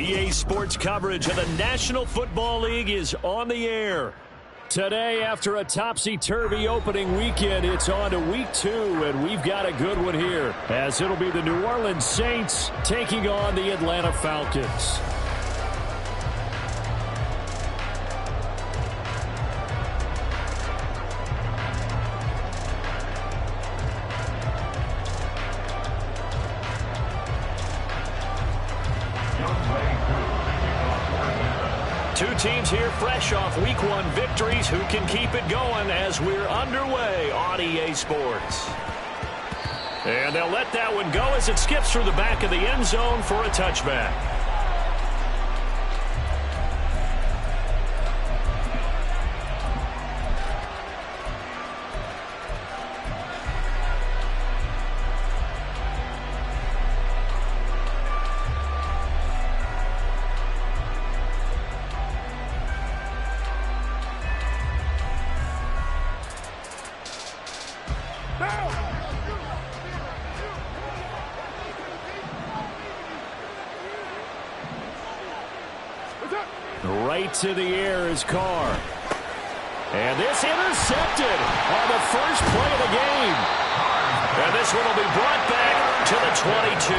EA Sports coverage of the National Football League is on the air. Today, after a topsy-turvy opening weekend, it's on to week 2, and we've got a good one here, as it'll be the New Orleans Saints taking on the Atlanta Falcons. Two teams here fresh off Week 1 victories. Who can keep it going as we're underway on EA Sports? And they'll let that one go as it skips through the back of the end zone for a touchback. Right to the air is Carr. And this intercepted on the first play of the game. And this one will be brought back to the 22.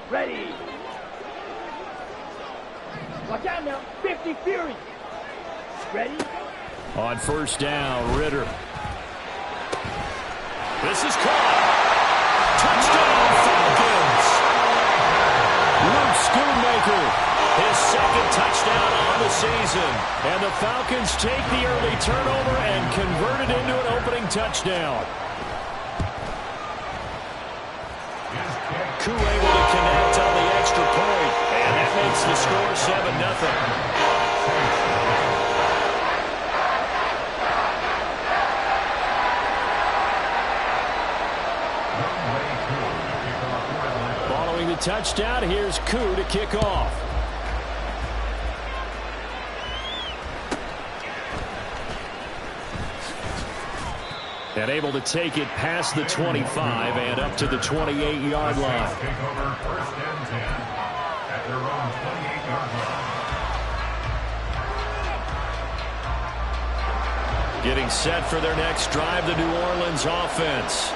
Ready. Watch out now. 50 Fury. Ready. On first down, Ritter. This is caught. Touchdown, Falcons. Luke Schoonmaker, his second touchdown on the season. And the Falcons take the early turnover and convert it into an opening touchdown. Koo able to connect on the extra point, and that makes the score 7-0. Following the touchdown, here's Koo to kick off. And able to take it past the 25 and up to the 28-yard line. Getting set for their next drive, the New Orleans offense.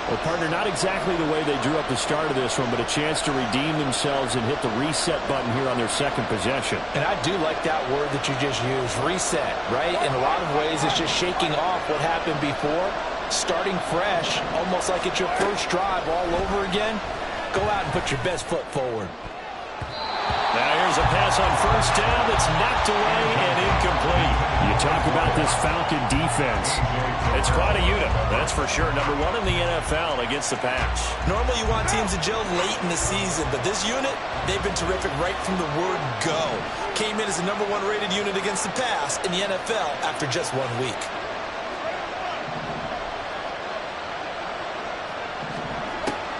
Well, partner, not exactly the way they drew up the start of this one, but a chance to redeem themselves and hit the reset button here on their second possession. And I do like that word that you just used, reset, right? In a lot of ways, it's just shaking off what happened before, starting fresh, almost like it's your first drive all over again. Go out and put your best foot forward. Now here's a pass on first down that's knocked away and incomplete. You talk about this Falcon defense. It's quite a unit, that's for sure. Number 1 in the NFL against the pass. Normally you want teams to gel late in the season, but this unit, they've been terrific right from the word go. Came in as the number 1 rated unit against the pass in the NFL after just 1 week.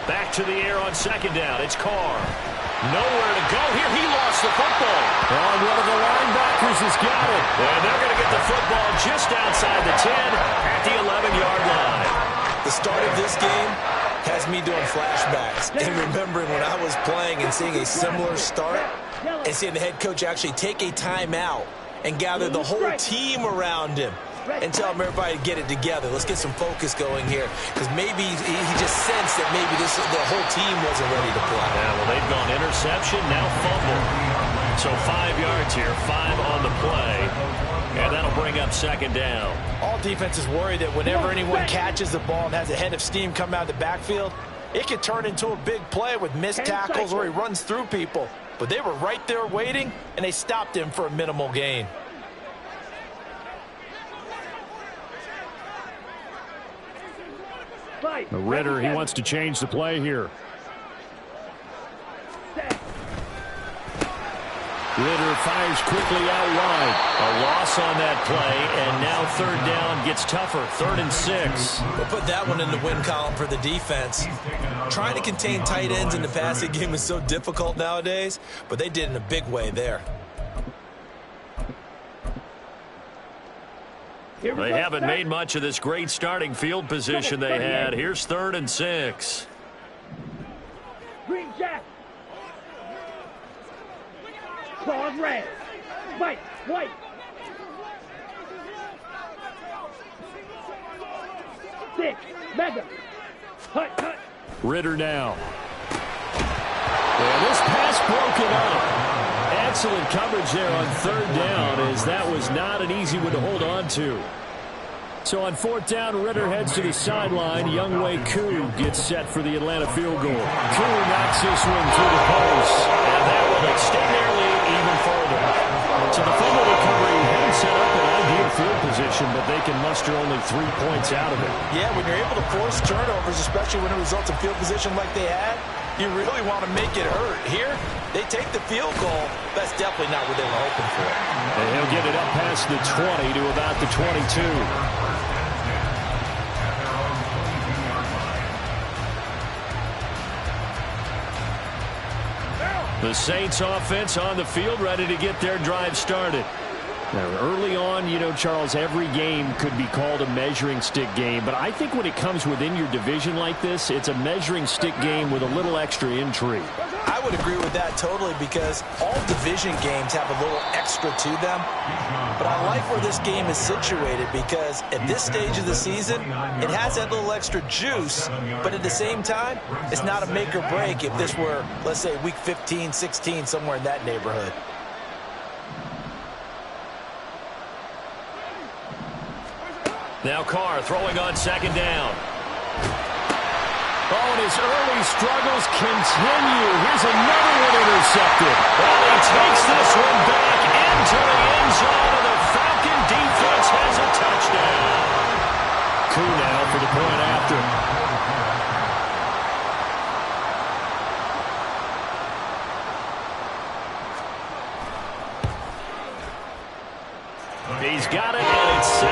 Back to the air on second down. It's Carr. Nowhere to go here. He lost the football. And one of the linebackers has got it. And they're going to get the football just outside the 10 at the 11-yard line. The start of this game has me doing flashbacks and remembering when I was playing and seeing a similar start and seeing the head coach actually take a timeout and gather the whole team around him and tell everybody to get it together. Let's get some focus going here, because maybe he just sensed that maybe the whole team wasn't ready to play. Yeah, well, they've gone interception, now fumble. So 5 yards here, 5 on the play, and that'll bring up second down. All defenses worry that whenever anyone catches the ball and has a head of steam come out of the backfield, it could turn into a big play with missed tackles or he runs through people. But they were right there waiting, and they stopped him for a minimal gain. Ritter, he wants to change the play here. Ritter fires quickly out wide. A loss on that play, and now third down gets tougher. 3rd and 6. We'll put that one in the win column for the defense. Trying to contain tight ends in the passing game is so difficult nowadays, but they did in a big way there. They haven't made much of this great starting field position they had. Here's 3rd and 6. Green Jack. Claws red. White. White. Six. Mega. Hut. Hut. Ritter now. And this pass broken up. Excellent coverage there on 3rd down, as that was not an easy one to hold on to. So on 4th down, Ritter heads to the sideline. Younghoe Koo gets set for the Atlanta field goal. Koo knocks this one through the post, and that will extend their lead even further. So the fumble recovery hadn't set up an ideal field position, but they can muster only 3 points out of it. Yeah, when you're able to force turnovers, especially when it results in field position like they had, you really want to make it hurt. Here, they take the field goal. That's definitely not what they were hoping for. And he'll get it up past the 20 to about the 22. The Saints offense on the field, ready to get their drive started. Now, early on, Charles, every game could be called a measuring stick game, but I think when it comes within your division like this, it's a measuring stick game with a little extra intrigue. I would agree with that totally, because all division games have a little extra to them. But I like where this game is situated, because at this stage of the season, it has that little extra juice, but at the same time, it's not a make or break if this were, let's say, week 15, 16, somewhere in that neighborhood. Now Carr throwing on 2nd down. Oh, and his early struggles continue. Here's another one intercepted. Well, he takes this one back into the end zone, and the Falcon defense has a touchdown. Koo now for the point after. He's got it, and it's 17-0.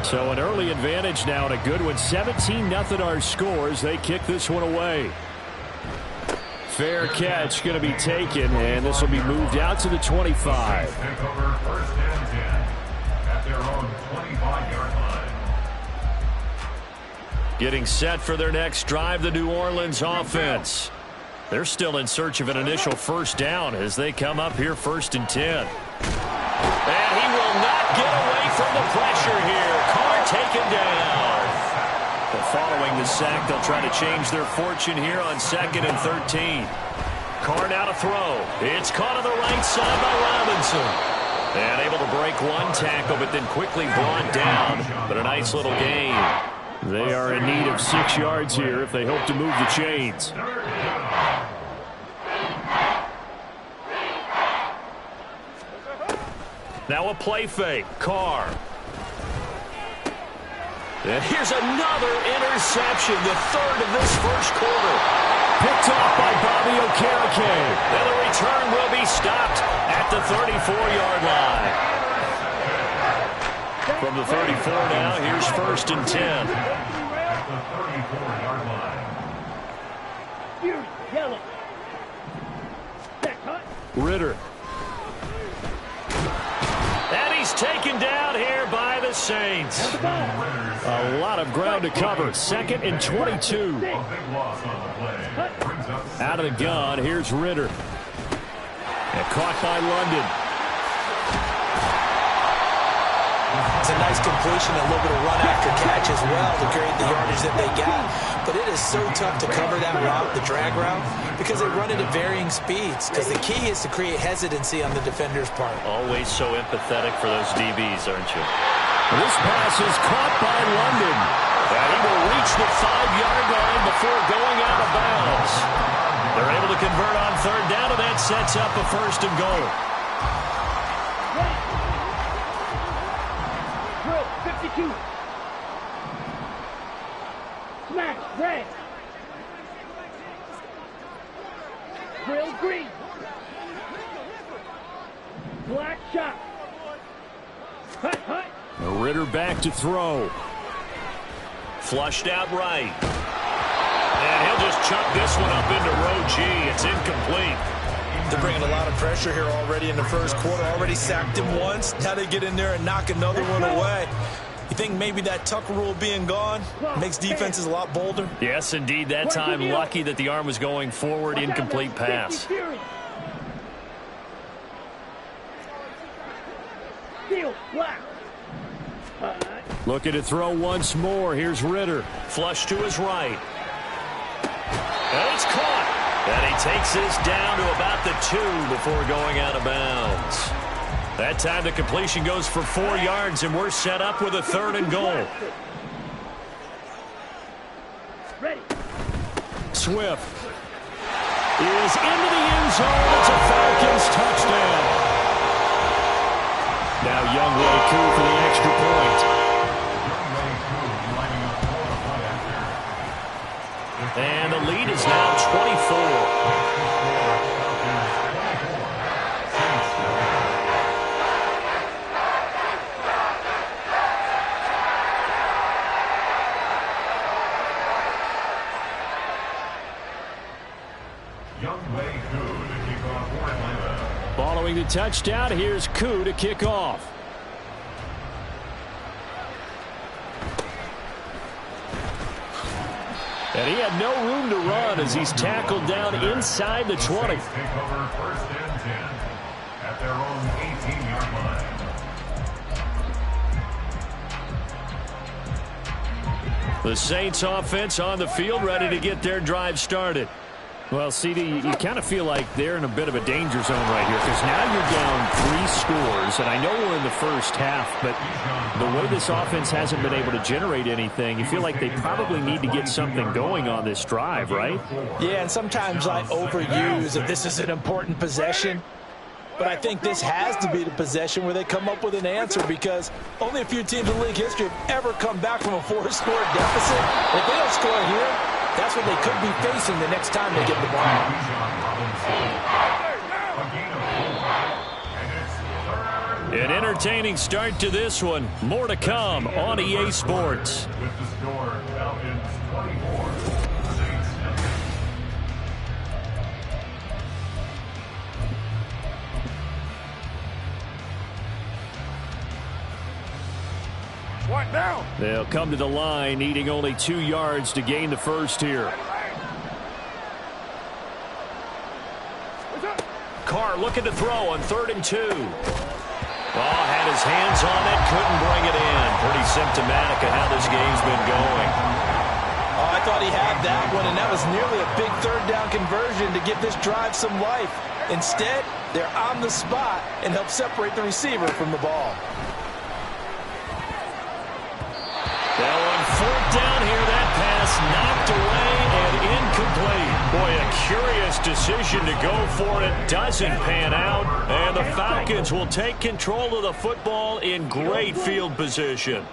So an early advantage now, and a good one. 17-0 our scores. They kick this one away. Fair catch going to be taken, and this will be moved out to the 25. Getting set for their next drive, the New Orleans offense. They're still in search of an initial first down as they come up here 1st and 10. And he will not get away from the pressure here. Carr taken down. But following the sack, they'll try to change their fortune here on 2nd and 13. Carr now to throw. It's caught on the right side by Robinson. And able to break one tackle, but then quickly brought down. But a nice little gain. They are in need of 6 yards here if they hope to move the chains. Now a play fake. Carr. And here's another interception, the 3rd of this first quarter. Picked off by Bobby Okereke. And the return will be stopped at the 34-yard line. From the 34 now, here's 1st and 10. Ritter. And he's taken down here by the Saints. A lot of ground to cover. 2nd and 22. Out of the gun, here's Ritter. And caught by London. It's a nice completion, a little bit of run after catch as well to create the yardage that they got. But it is so tough to cover that route, the drag route, because they run it at varying speeds. Because the key is to create hesitancy on the defender's part. Always so empathetic for those DBs, aren't you? This pass is caught by London. And he will reach the 5-yard line before going out of bounds. They're able to convert on 3rd down, and that sets up a 1st and goal. Drill 52. Smash red. Drill green. Black shot. Hut, hut. Ritter back to throw. Flushed out right. And he'll just chuck this one up into row G. It's incomplete. They're bringing a lot of pressure here already in the first quarter. Already sacked him once. Now they get in there and knock another one away. You think maybe that Tucker rule being gone makes defenses a lot bolder? Yes, indeed. That time, lucky that the arm was going forward. Incomplete pass. Steel, black. Looking to throw once more. Here's Ritter. Flush to his right. And it's caught. And he takes this down to about the 2 before going out of bounds. That time the completion goes for 4 yards, and we're set up with a 3rd and goal. Ready. Swift is into the end zone. It's a Falcons touchdown. Now Younghoe Koo for the extra point. And the lead is now 24. Following the touchdown, here's Koo to kick off. And he had no room to run as he's tackled down inside the 20. Take over 1st and 10 at their own 18-yard line. The Saints offense on the field, ready to get their drive started. Well, CD, you kind of feel like they're in a bit of a danger zone right here because now you're down 3 scores, and I know we're in the first half, but the way this offense hasn't been able to generate anything, you feel like they probably need to get something going on this drive, right? Yeah, and sometimes I overuse that this is an important possession. But I think this has to be the possession where they come up with an answer because only a few teams in league history have ever come back from a 4-score deficit. If they don't score here, that's what they could be facing the next time they get the ball. An entertaining start to this one. More to come on EA Sports. With the score, Falcons 24, Saints nothing. What now? They'll come to the line, needing only 2 yards to gain the first here. Carr looking to throw on 3rd and 2. Oh, had his hands on it, couldn't bring it in. Pretty symptomatic of how this game's been going. Oh, I thought he had that one, and that was nearly a big 3rd down conversion to give this drive some life. Instead, they're on the spot and help separate the receiver from the ball. Now on 4th down here, that pass knocked away and incomplete. Boy, a curious decision to go for it. Doesn't pan out. And the Falcons will take control of the football in great field position.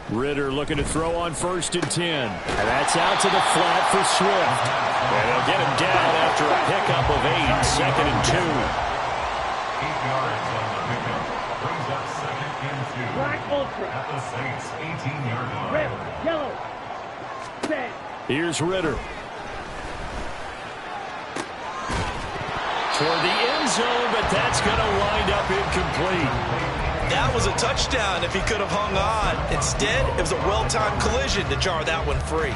Ritter looking to throw on 1st and 10. And that's out to the flat for Swift. And they'll get him down after a pickup of 8. 2nd and 2. 8 yards on the pickup. Brings up 2nd and 2. Black ultra. At the Saints 18-yard line. Red, yellow. Red. Here's Ritter. Toward the end zone, but that's going to wind up incomplete. That was a touchdown if he could have hung on. Instead, it was a well-timed collision to jar that one free.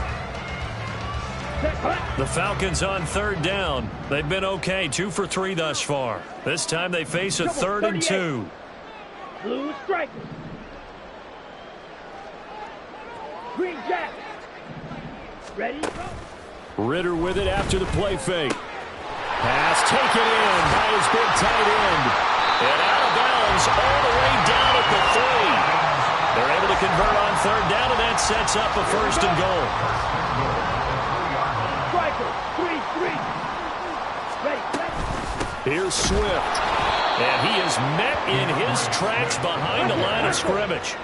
The Falcons on 3rd down. They've been okay, 2 for 3 thus far. This time they face a 3rd and 2. Blue strikers. Green jacket. Ready? Ritter with it after the play fake. Pass taken in by his big tight end. And out of bounds all the way down at the 3. They're able to convert on 3rd down, and that sets up a 1st and goal. Striker, 3-3. Ready, Here's Swift. And he is met in his tracks behind the line of scrimmage.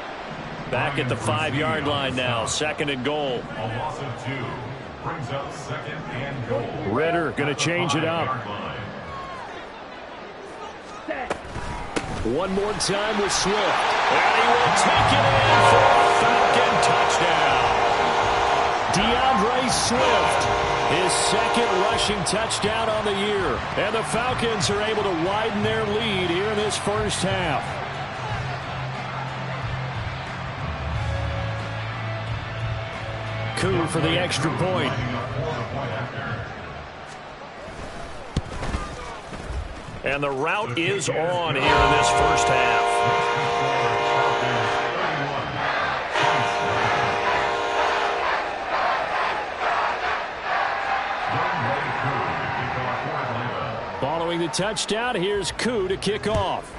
Back at the 5-yard line now, 2nd and goal. A loss of 2 brings up 2nd and goal. Ritter going to change it up. One more time with Swift. And he will take it in for a Falcon touchdown. DeAndre Swift, his 2nd rushing touchdown on the year. And the Falcons are able to widen their lead here in this first half. Koo for the extra point. And the route is on here in this first half. Following the touchdown, here's Koo to kick off.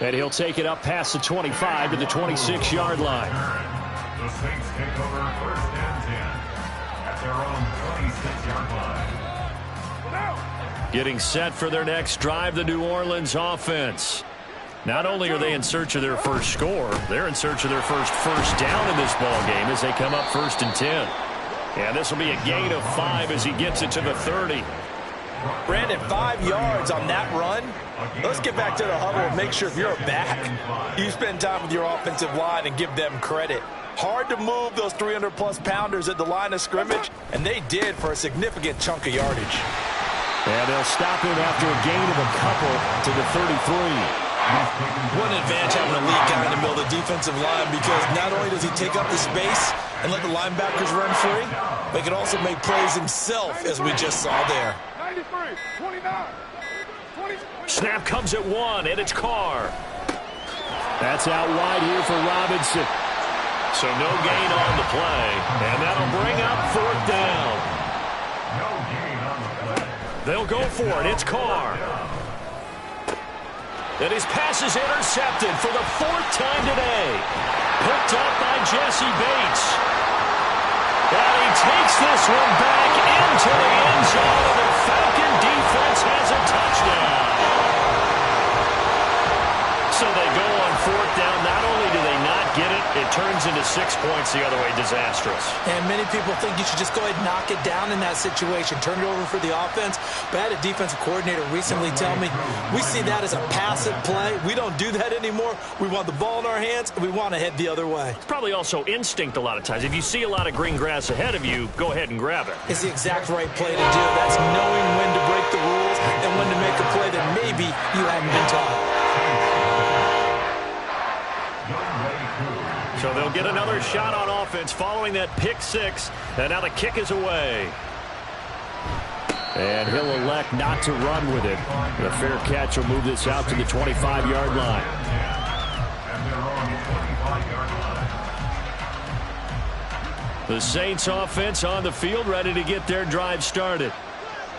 And he'll take it up past the 25 to the 26-yard line. The Saints take over 1st and 10 at their own 26-yard line. Getting set for their next drive, the New Orleans offense. Not only are they in search of their first score, they're in search of their first down in this ball game as they come up 1st and 10. And this will be a gain of 5 as he gets it to the 30. Brandon, 5 yards on that run. Let's get back to the huddle and make sure if you're a back, you spend time with your offensive line and give them credit. Hard to move those 300-plus pounders at the line of scrimmage, and they did for a significant chunk of yardage. And they'll stop him after a gain of a couple to the 33. What an advantage having a lead guy in the middle of the defensive line, because not only does he take up the space and let the linebackers run free, but he can also make plays himself, as we just saw there. 93, 29, 20. Snap comes at 1, and it's Carr. That's out wide here for Robinson. So no gain on the play, and that'll bring up 4th down. No gain on the play. They'll go for it. It's Carr. And his pass is intercepted for the 4th time today. Picked up by Jesse Bates. And he takes this one back into the end zone, and the Falcon defense has a touchdown. So they go on 4th down. Not only do they not get it, it turns into 6 points the other way. Disastrous. And many people think you should just go ahead and knock it down in that situation. Turn it over for the offense. But I had a defensive coordinator recently tell me, we see that as a passive play. We don't do that anymore. We want the ball in our hands, and we want to head the other way. It's probably also instinct a lot of times. If you see a lot of green grass ahead of you, go ahead and grab it. It's the exact right play to do. That's knowing when to break the rules and when to make a play that maybe you haven't been taught. So they'll get another shot on offense following that pick 6. And now the kick is away. And he'll elect not to run with it. The fair catch will move this out to the 25-yard line. The Saints offense on the field, ready to get their drive started.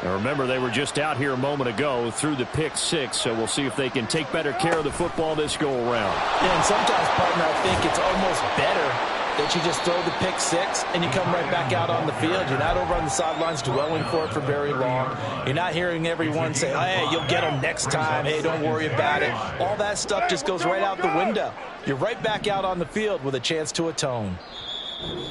Now remember, they were just out here a moment ago through the pick 6, so we'll see if they can take better care of the football this go-around. Yeah, and sometimes, partner, I think it's almost better that you just throw the pick 6 and you come right back out on the field. You're not over on the sidelines dwelling for it for very long. You're not hearing everyone say, hey, you'll get them next time. Hey, don't worry about it. All that stuff just goes right out the window. You're right back out on the field with a chance to atone.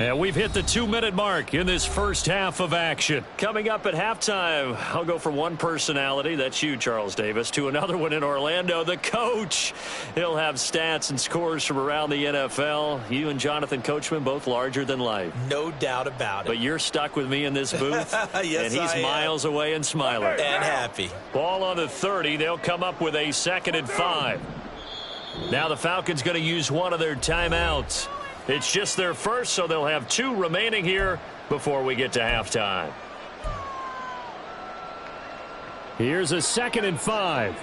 And we've hit the 2-minute mark in this first half of action. Coming up at halftime, I'll go from one personality, that's you, Charles Davis, to another one in Orlando, the coach. He'll have stats and scores from around the NFL. You and Jonathan Coachman, both larger than life. No doubt about it. But you're stuck with me in this booth. Yes, and he's miles away and smiling. And happy. Ball on the 30. They'll come up with a 2nd and 5. Now the Falcons going to use one of their timeouts. It's just their first, so they'll have 2 remaining here before we get to halftime. Here's a 2nd and 5.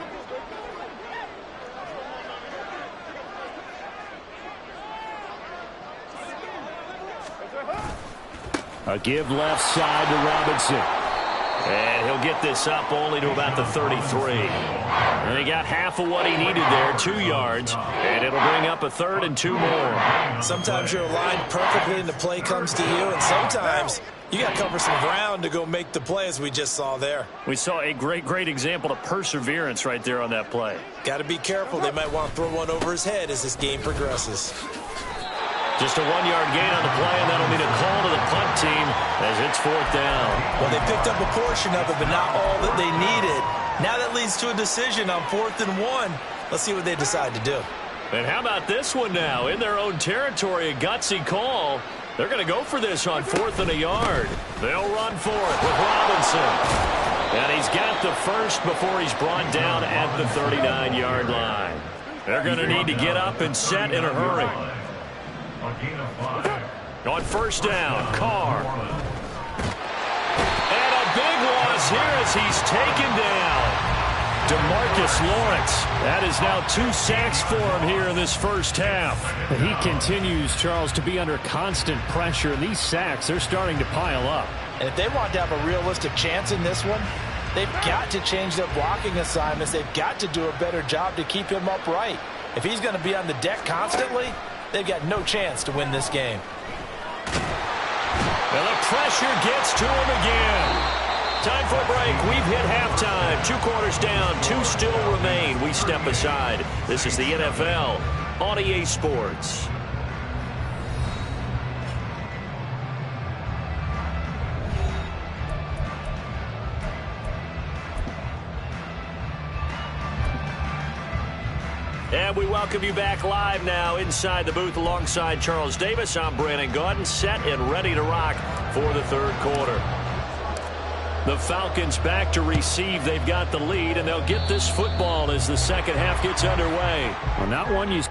A give left side to Robinson. And he'll get this up only to about the 33. And he got half of what he needed there, 2 yards. And it'll bring up a 3rd and 2 more. Sometimes you're aligned perfectly and the play comes to you, and sometimes you got to cover some ground to go make the play, as we just saw there. We saw a great example of perseverance right there on that play. Got to be careful. They might want to throw one over his head as this game progresses. Just a 1-yard gain on the play, and that'll mean a call to the punt team as it's 4th down. Well, they picked up a portion of it, but not all that they needed. Now that leads to a decision on 4th and 1. Let's see what they decide to do. And how about this one now? In their own territory, a gutsy call. They're going to go for this on 4th and a yard. They'll run for it with Robinson. And he's got the first before he's brought down at the 39-yard line. They're going to need to get up and set in a hurry. On 1st down, Carr. And a big loss here as he's taken down. DeMarcus Lawrence. That is now 2 sacks for him here in this first half. He continues, Charles, to be under constant pressure. And these sacks, they're starting to pile up. And if they want to have a realistic chance in this one, they've got to change their blocking assignments. They've got to do a better job to keep him upright. If he's going to be on the deck constantly, they've got no chance to win this game. And the pressure gets to him again. Time for a break. We've hit halftime. 2 quarters down. 2 still remain. We step aside. This is the NFL on EA Sports. And we welcome you back live now inside the booth alongside Charles Davis. I'm Brandon Gaudin, set and ready to rock for the 3rd quarter. The Falcons back to receive. They've got the lead, and they'll get this football as the second half gets underway. Well, not one you...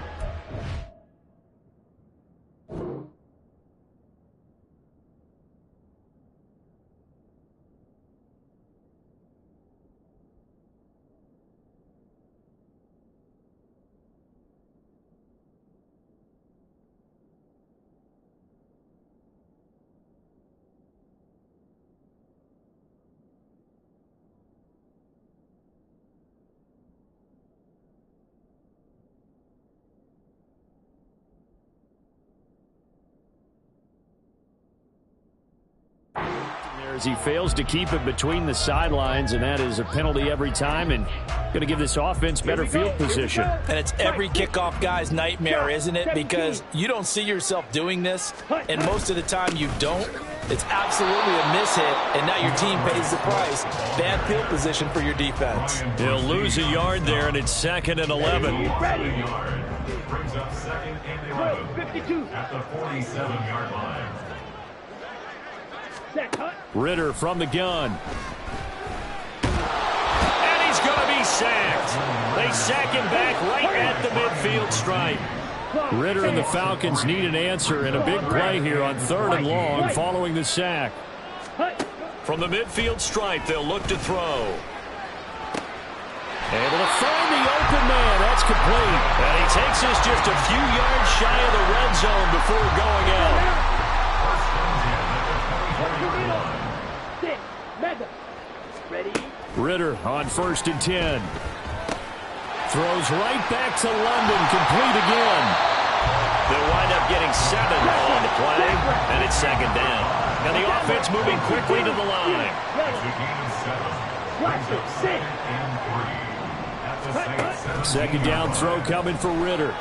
as he fails to keep it between the sidelines, and that is a penalty every time, and going to give this offense better field position. And it's every kickoff guy's nightmare, isn't it? Because you don't see yourself doing this, and most of the time you don't. It's absolutely a mishit, and now your team pays the price. Bad field position for your defense. He'll lose a yard there, and it's 2nd and 11. Brings up 2nd and 11 at the 47-yard line. Ritter from the gun. And he's going to be sacked. They sack him back right at the midfield stripe. Ritter and the Falcons need an answer and a big play here on 3rd and long following the sack. From the midfield stripe, they'll look to throw. Able to find the open man. That's complete. And he takes us just a few yards shy of the red zone before going out. Ritter on 1st and 10. Throws right back to London, complete again. They'll wind up getting 7 on the play, and it's 2nd down. And the offense moving quickly to the line. Second down throw coming for Ritter.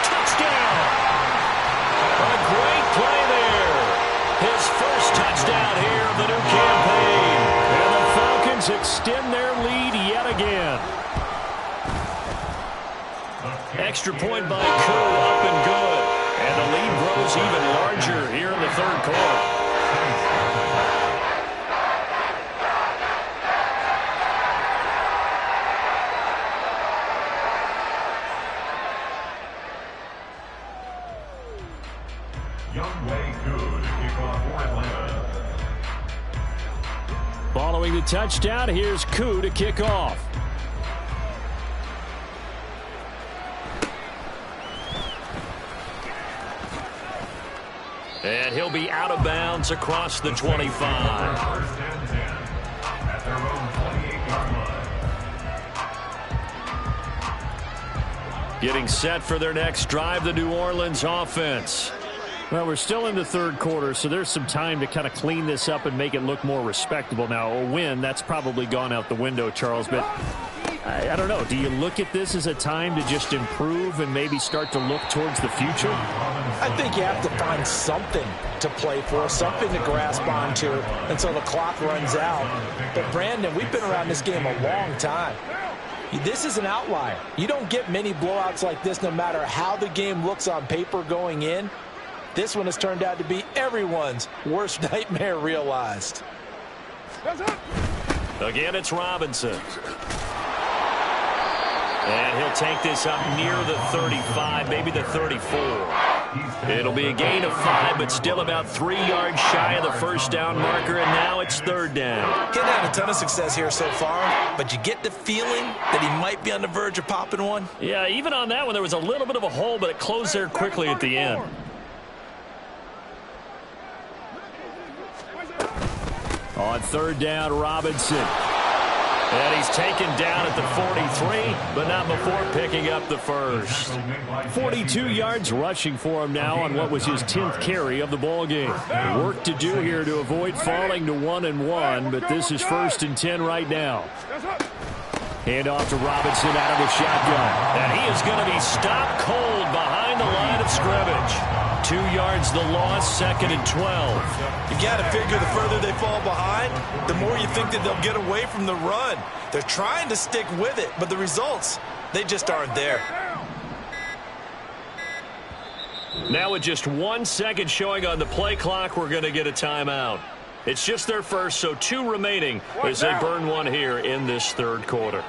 Touchdown! A great play there. His first touchdown here of the new campaign. And the Falcons extend their lead yet again. Extra point by Koo, up and good. And the lead grows even larger here in the 3rd quarter. Following the touchdown, here's Koo to kick off. And he'll be out of bounds across the 25. Getting set for their next drive, the New Orleans offense. Well, we're still in the third quarter, so there's some time to kind of clean this up and make it look more respectable. Now, a win, that's probably gone out the window, Charles, but I don't know. Do you look at this as a time to just improve and maybe start to look towards the future? I think you have to find something to play for, something to grasp onto until the clock runs out. But, Brandon, we've been around this game a long time. This is an outlier. You don't get many blowouts like this no matter how the game looks on paper going in. This one has turned out to be everyone's worst nightmare realized. Again, it's Robinson. And he'll take this up near the 35, maybe the 34. It'll be a gain of 5, but still about 3 yards shy of the first down marker, and now it's third down. He's had a ton of success here so far, but you get the feeling that he might be on the verge of popping one. Yeah, even on that one, there was a little bit of a hole, but it closed there quickly at the end. On third down, Robinson. And he's taken down at the 43, but not before picking up the first. 42 yards rushing for him now on what was his 10th carry of the ballgame. Work to do here to avoid falling to 1-1, but this is 1st and 10 right now. Hand off to Robinson out of the shotgun. And he is going to be stopped cold behind the line of scrimmage. 2 yards the loss, 2nd and 12. You got to figure the further they fall behind, the more you think that they'll get away from the run. They're trying to stick with it, but the results, they just aren't there. Now with just 1 second showing on the play clock, we're going to get a timeout. It's just their first, so 2 remaining as they burn one here in this third quarter.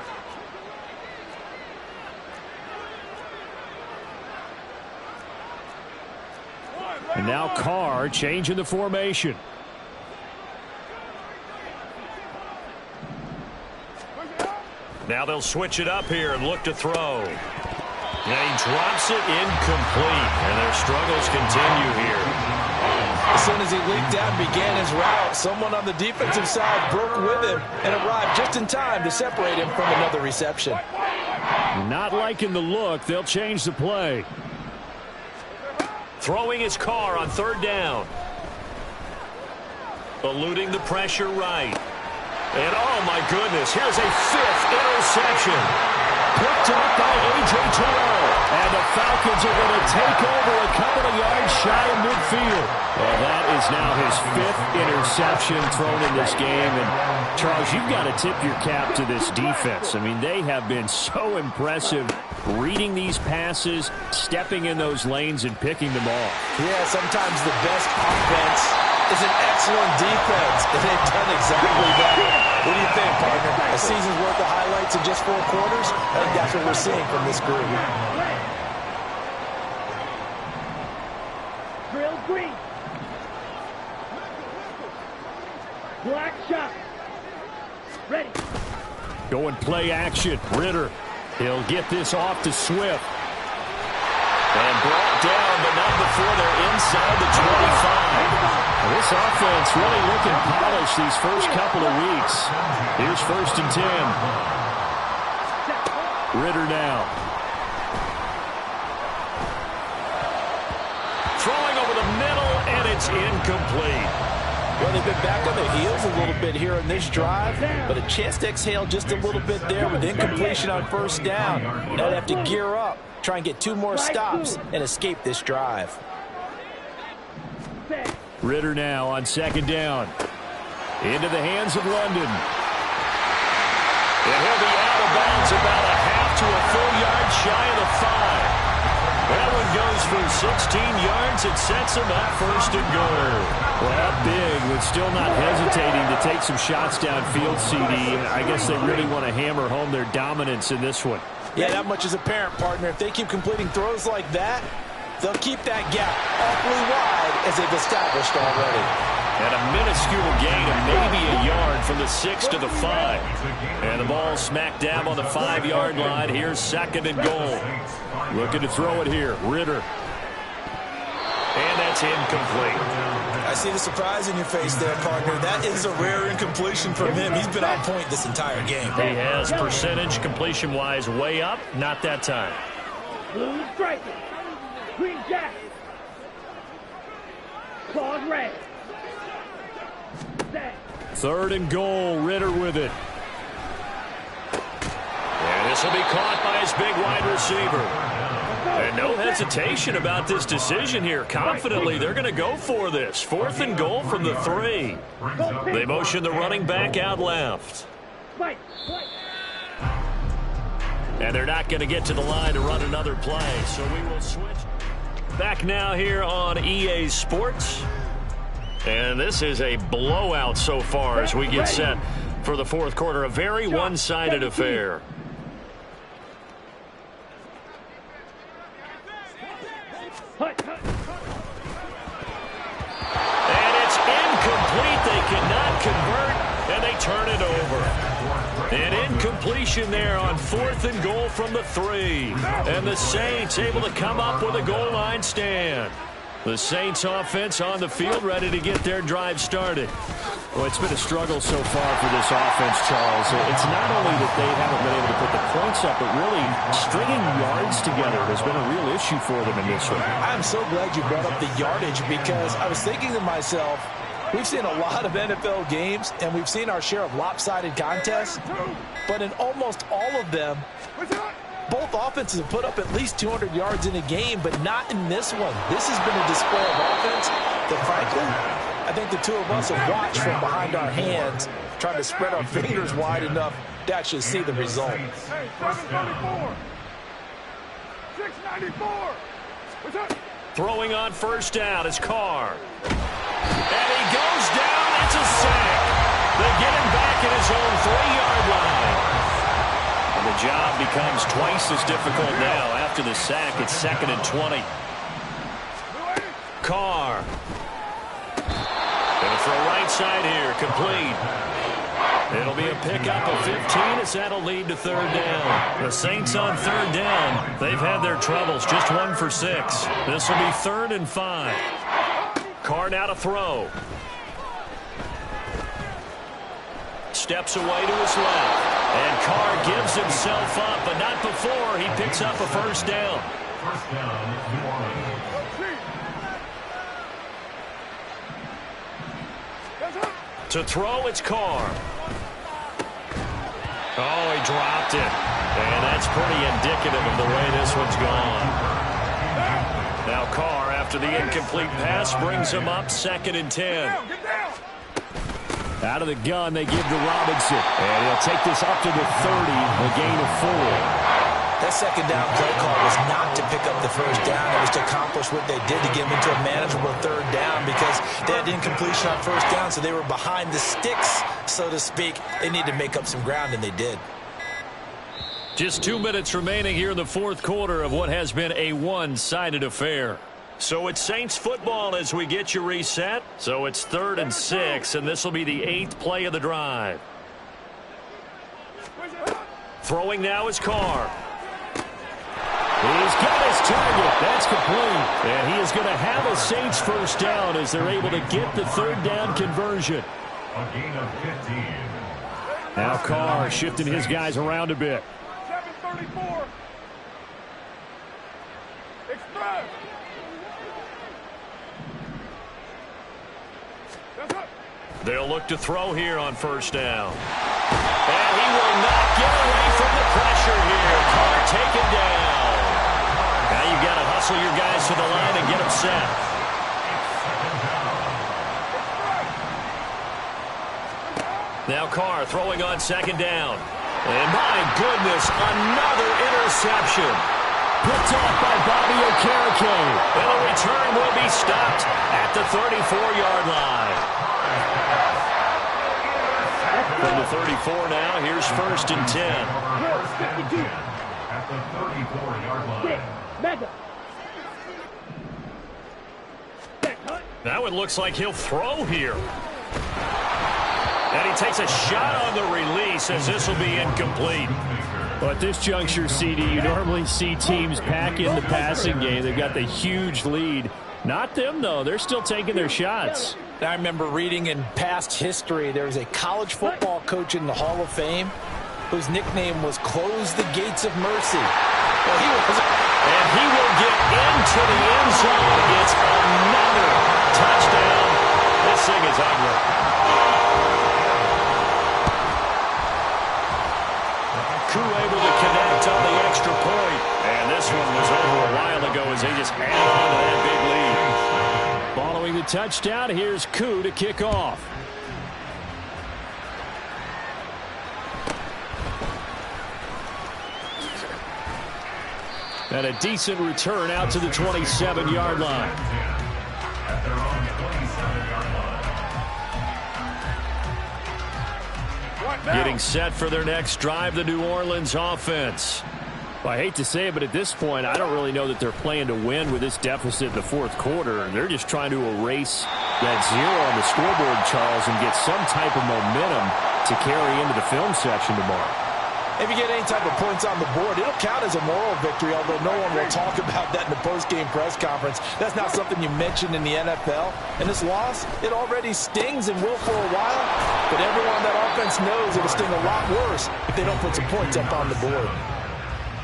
And now Carr changing the formation. Now they'll switch it up here and look to throw. And he drops it incomplete, and their struggles continue here. As soon as he leaped out and began his route, someone on the defensive side broke with him and arrived just in time to separate him from another reception. Not liking the look. They'll change the play. Throwing his Carr on third down. Eluding the pressure right. And oh my goodness, here's a 5th interception. Picked up by A.J. Terrell. And the Falcons are going to take over a couple of yards shy of midfield. Well, that is now his 5th interception thrown in this game. And Charles, you've got to tip your cap to this defense. I mean, they have been so impressive reading these passes, stepping in those lanes, and picking them off. Yeah, sometimes the best offense is an excellent defense, and they've done exactly that. What do you think, partner? A season's worth of highlights in just 4 quarters? I think that's what we're seeing from this group. Drill green. Black shot. Ready. Going play action. Ritter. He'll get this off to Swift. And brought down, but not before they're inside the 25. This offense really looking polished these first couple of weeks. Here's 1st and 10. Ritter now. Throwing over the middle, and it's incomplete. Well, they've been back on their heels a little bit here on this drive, but a chance to exhale just a little bit there with incompletion on first down. Now they have to gear up, try and get 2 more stops, and escape this drive. Ritter now on 2nd down. Into the hands of London. And he'll be out of bounds about a half to a full yard shy of the 5. That one goes for 16 yards. It sets him up 1st and goal. Well, big, but still not hesitating to take some shots downfield, CD. I guess they really want to hammer home their dominance in this one. Yeah, that much is apparent, partner. If they keep completing throws like that, they'll keep that gap awfully wide as they've established already. And a minuscule gain of maybe a yard from the 6 to the 5. And the ball smack dab on the 5-yard line. Here's 2nd and goal. Looking to throw it here. Ritter. And that's incomplete. I see the surprise in your face there, partner. That is a rare incompletion from him. He's been on point this entire game. He has percentage completion-wise way up. Not that time. Blue striker. Green jacket. Claws red. Set. 3rd and goal. Ritter with it. And this will be caught by his big wide receiver. And no hesitation about this decision here. Confidently, they're going to go for this. 4th and goal from the 3. They motion the running back out left. And they're not going to get to the line to run another play. So we will switch. Back now here on EA Sports. And this is a blowout so far as we get set for the 4th quarter. A very one-sided affair. And it's incomplete. They cannot convert, and they turn it over. An incompletion there on 4th and goal from the 3. And the Saints able to come up with a goal line stand. The Saints offense on the field ready to get their drive started. Well, it's been a struggle so far for this offense, Charles. It's not only that they haven't been able to put the points up, but really stringing yards together has been a real issue for them in this one. I'm so glad you brought up the yardage because I was thinking to myself, we've seen a lot of NFL games, and we've seen our share of lopsided contests, but in almost all of them, both offenses have put up at least 200 yards in a game, but not in this one. This has been a display of offense that, frankly, I think the two of us have watched from behind our hands, trying to spread our fingers wide enough to actually see the result. Hey, 734. 694. What's up? Throwing on 1st down is Carr. And he goes down. It's a sack. They get him back at his own 3-yard line. And the job becomes twice as difficult now. After the sack, it's 2nd and 20. Carr. Going to throw right side here. Complete. It'll be a pickup of 15 as that'll lead to 3rd down. The Saints on 3rd down. They've had their troubles. Just 1 for 6. This will be 3rd and 5. Carr now to throw. Steps away to his left. And Carr gives himself up, but not before he picks up a 1st down. 1st down, New Orleans. To throw, it's Carr. Oh, he dropped it. And that's pretty indicative of the way this one's gone. Now Carr, after the incomplete pass, brings him up 2nd and 10. Out of the gun, they give to Robinson. And he'll take this up to the 30, a gain of 4. That 2nd down play call was not to pick up the 1st down. It was to accomplish what they did to get them into a manageable 3rd down because they had incompletion on 1st down, so they were behind the sticks, so to speak. They needed to make up some ground, and they did. Just 2 minutes remaining here in the 4th quarter of what has been a one-sided affair. So it's Saints football as we get you reset. So it's 3rd and 6, and this will be the 8th play of the drive. Throwing now is Carr. He's got his target. That's complete. And he is going to have a Saints 1st down as they're able to get the 3rd down conversion. A gain of 15. Now Carr shifting his guys around a bit. 734. Express. They'll look to throw here on 1st down. And he will not get away from the pressure here. Carr taken down. Now you've got to hustle your guys to the line and get them set. Now Carr throwing on 2nd down. And my goodness, another interception. Picked off by Bobby Okereke. And the return will be stopped at the 34-yard line. From the 34 now, here's 1st and 10. At the 34-yard line. That one looks like he'll throw here. And he takes a shot on the release as this will be incomplete. But at this juncture, CD, you normally see teams pack in the passing game. They've got the huge lead. Not them, though. They're still taking their shots. I remember reading in past history, there was a college football coach in the Hall of Fame whose nickname was Close the Gates of Mercy. Well, he was And he will get into the end zone. It's another touchdown. This thing is ugly. Koo able to connect on the extra point. And this one was over a while ago as they just add on to that big lead. Following the touchdown, here's Koo to kick off. And a decent return out to the 27-yard line. Getting set for their next drive, the New Orleans offense. Well, I hate to say it, but at this point, I don't really know that they're playing to win with this deficit in the fourth quarter. They're just trying to erase that zero on the scoreboard, Charles, and get some type of momentum to carry into the film section tomorrow. If you get any type of points on the board, it'll count as a moral victory, although no one will talk about that in the post-game press conference. That's not something you mentioned in the NFL. And this loss, it already stings and will for a while, but everyone on that offense knows it'll sting a lot worse if they don't put some points up on the board.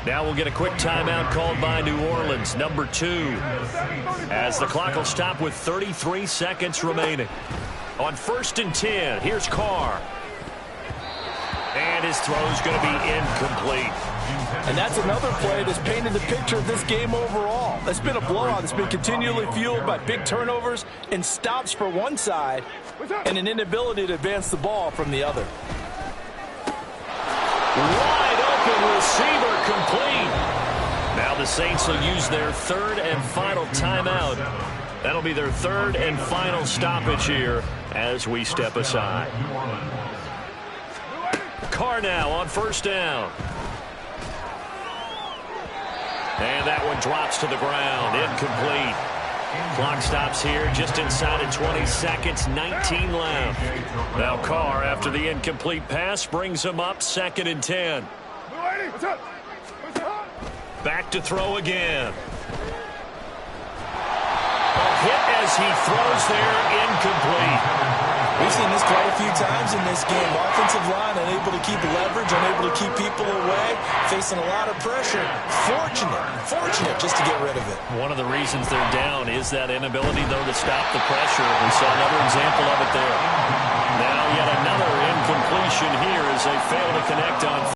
Now we'll get a quick timeout called by New Orleans, number 2, as the clock will stop with 33 seconds remaining. On 1st and 10, here's Carr. And his throw's going to be incomplete. And that's another play that's painted the picture of this game overall. It's been a blowout that's been continually fueled by big turnovers and stops for one side and an inability to advance the ball from the other. Wide open receiver complete. Now the Saints will use their 3rd and final timeout. That'll be their 3rd and final stoppage here as we step aside. Carr now on 1st down. And that one drops to the ground. Incomplete. Clock stops here just inside of 20 seconds. 19 left. Now Carr, after the incomplete pass, brings him up 2nd and 10. Back to throw again. A hit as he throws there. Incomplete. We've seen this quite a few times in this game. Offensive line unable to keep leverage, unable to keep people away, facing a lot of pressure. Fortunate just to get rid of it. One of the reasons they're down is that inability, though, to stop the pressure. We saw another example of it there. Now yet another incompletion here as they fail to connect on